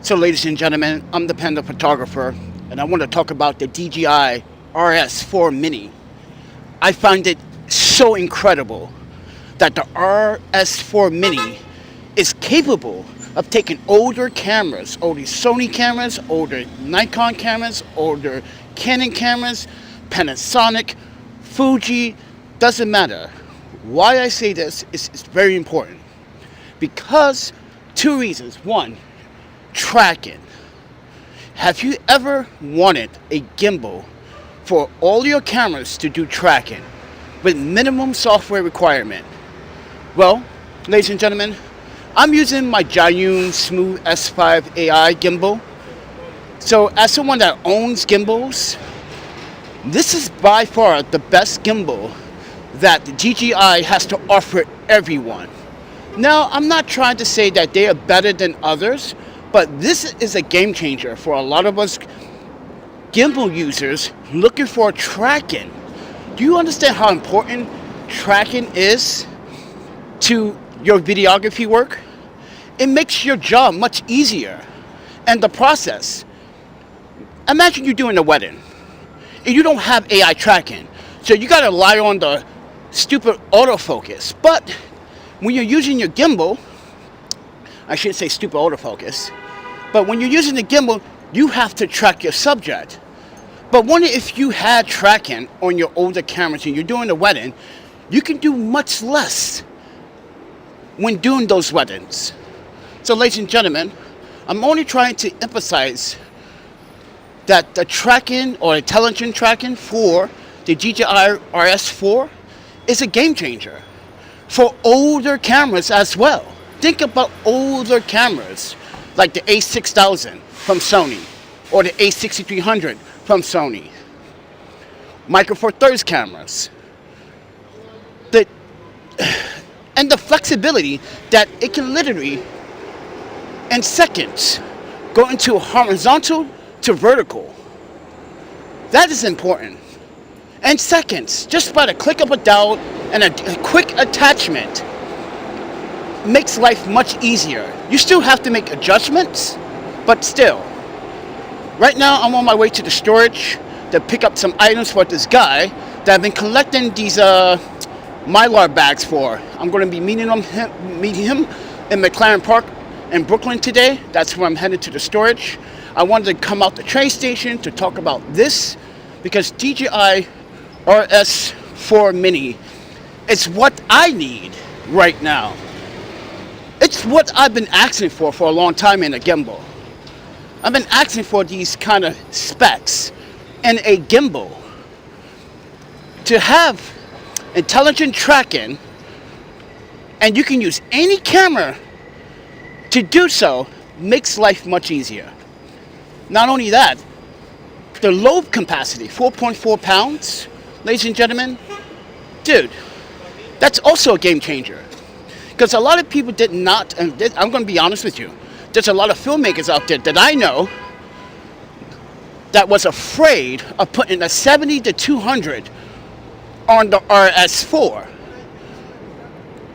So ladies and gentlemen, I'm the Panda Photographer, and I want to talk about the DJI RS4 Mini. I find it so incredible that the RS4 Mini is capable of taking older cameras, older Sony cameras, older Nikon cameras, older Canon cameras, Panasonic, Fuji, doesn't matter. Why I say this is very important. Because two reasons. One, tracking. Have you ever wanted a gimbal for all your cameras to do tracking with minimum software requirement? Well, ladies and gentlemen, I'm using my Zhiyun Smooth S5 AI gimbal. So as someone that owns gimbals, this is by far the best gimbal that the DJI has to offer everyone. Now, I'm not trying to say that they are better than others, but this is a game changer for a lot of us gimbal users looking for tracking. Do you understand how important tracking is to your videography work? It makes your job much easier. And the process. Imagine you're doing a wedding and you don't have AI tracking. So you gotta rely on the stupid autofocus. But when you're using your gimbal, I shouldn't say stupid autofocus, but when you're using the gimbal, you have to track your subject. But wonder if you had tracking on your older cameras and you're doing a wedding, you can do much less when doing those weddings. So ladies and gentlemen, I'm only trying to emphasize that the tracking or intelligent tracking for the DJI RS4 is a game changer for older cameras as well. Think about older cameras like the A6000 from Sony or the A6300 from Sony. Micro Four Thirds cameras. And the flexibility that it can literally, in seconds, go into horizontal to vertical. That is important. In seconds, just by the click of a dial and a quick attachment, makes life much easier. You still have to make adjustments, but still. Right now, I'm on my way to the storage to pick up some items for this guy that I've been collecting these Mylar bags for. I'm going to be meeting him in McLaren Park in Brooklyn today. That's where I'm headed to the storage. I wanted to come out the train station to talk about this because DJI RS4 Mini is what I need right now. It's what I've been asking for a long time in a gimbal. I've been asking for these kind of specs in a gimbal. To have intelligent tracking, and you can use any camera to do so, makes life much easier. Not only that, the load capacity, 4.4 pounds, ladies and gentlemen, dude, that's also a game changer. Because a lot of people did not, and I'm going to be honest with you, there's a lot of filmmakers out there that I know that was afraid of putting a 70 to 200 on the RS4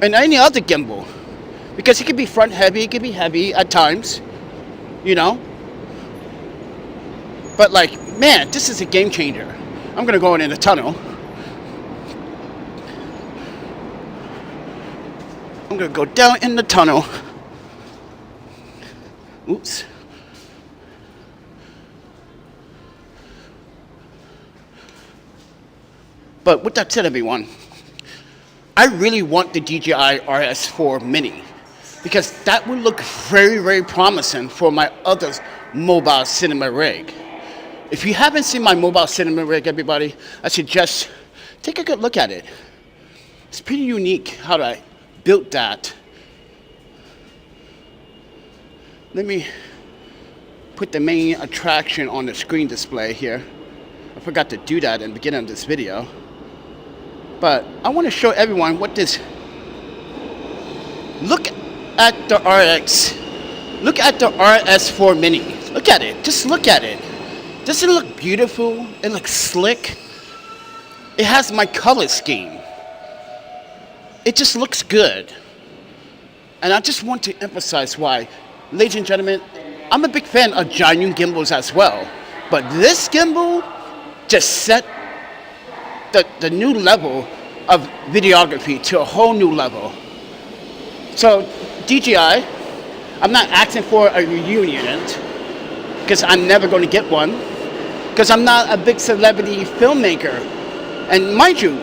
and any other gimbal. Because it could be front heavy, it could be heavy at times, you know. But like, man, this is a game changer. I'm going to go in the tunnel. I'm going to go down in the tunnel. Oops. But with that said, everyone, I really want the DJI RS4 Mini because that would look very, very promising for my other mobile cinema rig. If you haven't seen my mobile cinema rig, everybody, I suggest take a good look at it. It's pretty unique how I built that. Let me put the main attraction on the screen display here. I forgot to do that in the beginning of this video. But I want to show everyone what this... Look at the RX. Look at the RS4 Mini. Look at it. Just look at it. Doesn't it look beautiful? It looks slick. It has my color scheme. It just looks good. And I just want to emphasize why. Ladies and gentlemen, I'm a big fan of Zhiyun gimbals as well, but this gimbal just set the new level of videography to a whole new level. So DJI, I'm not asking for a reunion because I'm never going to get one because I'm not a big celebrity filmmaker. And mind you,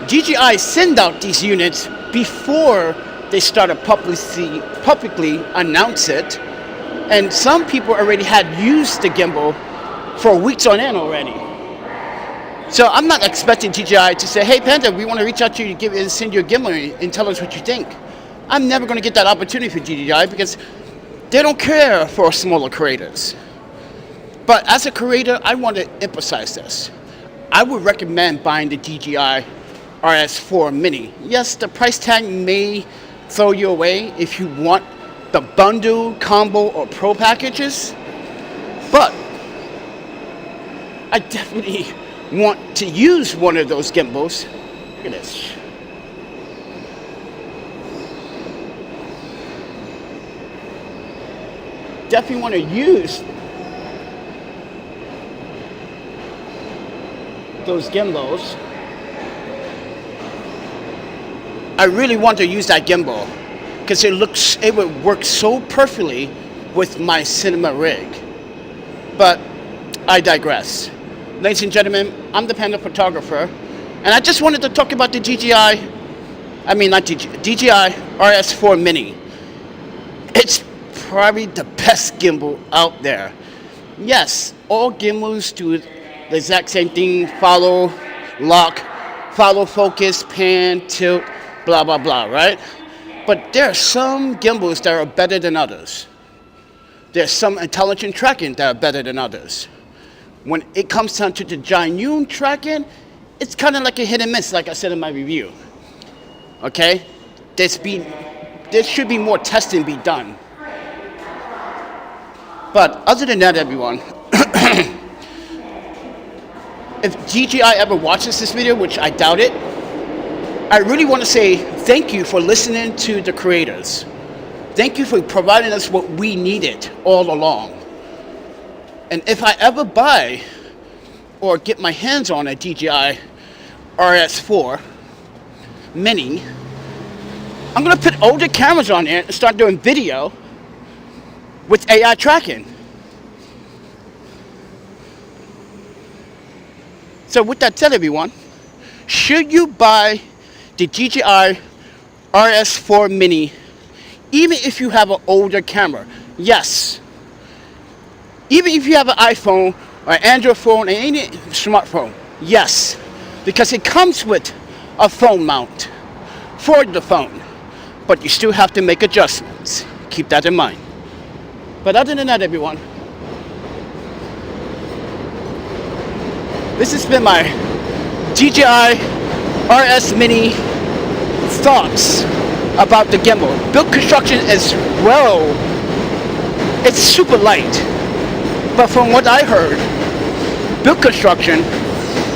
DJI send out these units before they started publicly announce it, and some people already had used the gimbal for weeks on end already. So I'm not expecting DJI to say, hey Panda, we want to reach out to you to send you a gimbal and tell us what you think. I'm never going to get that opportunity for DJI because they don't care for smaller creators. But as a creator, I want to emphasize this. I would recommend buying the DJI RS4 Mini. Yes, the price tag may throw you away if you want the bundle, combo, or pro packages, but I definitely want to use one of those gimbals. Look at this. Definitely want to use those gimbals. I really want to use that gimbal because it would work so perfectly with my cinema rig. But I digress. Ladies and gentlemen, I'm the Panda Photographer, and I just wanted to talk about the DJI RS4 Mini. It's probably the best gimbal out there. Yes, all gimbals do the exact same thing: follow, lock, follow, focus, pan, tilt, blah blah blah, right? But there are some gimbals that are better than others. There's some intelligent tracking that are better than others. When it comes down to the Zhiyun tracking, it's kind of like a hit and miss, like I said in my review. Okay, there should be more testing be done. But other than that, everyone, if DJI ever watches this video, which I doubt it, I really want to say thank you for listening to the creators. Thank you for providing us what we needed all along. And if I ever buy or get my hands on a DJI RS4 Mini, I'm going to put older cameras on there and start doing video with AI tracking. So with that said, everyone, should you buy the DJI RS4 Mini, even if you have an older camera? Yes. Even if you have an iPhone or an Android phone or any smartphone, yes. Because it comes with a phone mount for the phone. But you still have to make adjustments. Keep that in mind. But other than that, everyone, this has been my DJI RS Mini thoughts about the gimbal. Build construction as well, it's super light. But from what I heard, build construction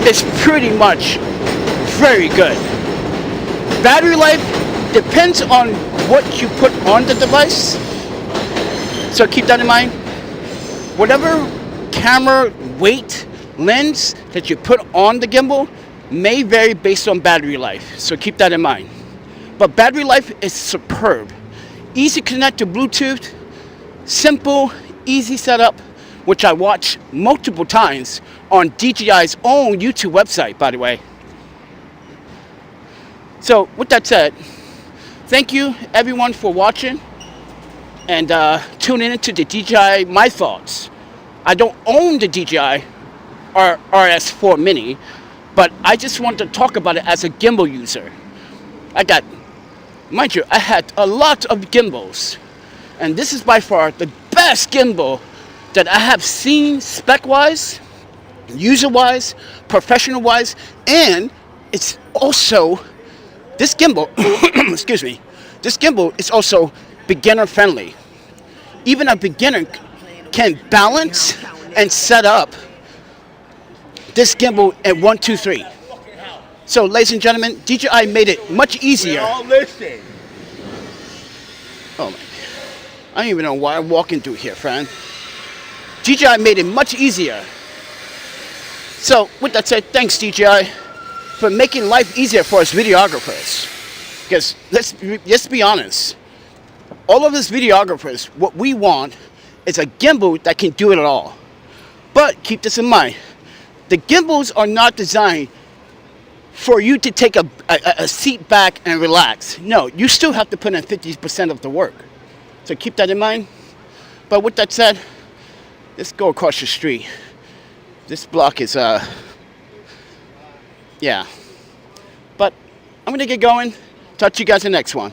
is pretty much very good. Battery life depends on what you put on the device. So keep that in mind. Whatever camera weight, lens that you put on the gimbal may vary based on battery life. So keep that in mind. But battery life is superb. Easy to connect to Bluetooth. Simple, easy setup, which I watched multiple times on DJI's own YouTube website, by the way. So with that said, thank you everyone for watching and tuning into the DJI My Thoughts. I don't own the DJI RS4 Mini, but I just want to talk about it as a gimbal user. Mind you, I had a lot of gimbals, and this is by far the best gimbal that I have seen spec-wise, user-wise, professional-wise, and it's also, this gimbal, excuse me, this gimbal is also beginner-friendly. Even a beginner can balance and set up this gimbal at 1, 2, 3. So, ladies and gentlemen, DJI made it much easier. We're all listening. Oh my. I don't even know why I'm walking through here, friend. DJI made it much easier. So, with that said, thanks DJI for making life easier for us videographers. Because let's be honest, all of us videographers, what we want is a gimbal that can do it all. But keep this in mind, the gimbals are not designed for you to take a seat back and relax. No, you still have to put in 50% of the work. So keep that in mind. But with that said, let's go across the street. This block is, yeah. But I'm gonna get going. Talk to you guys in the next one.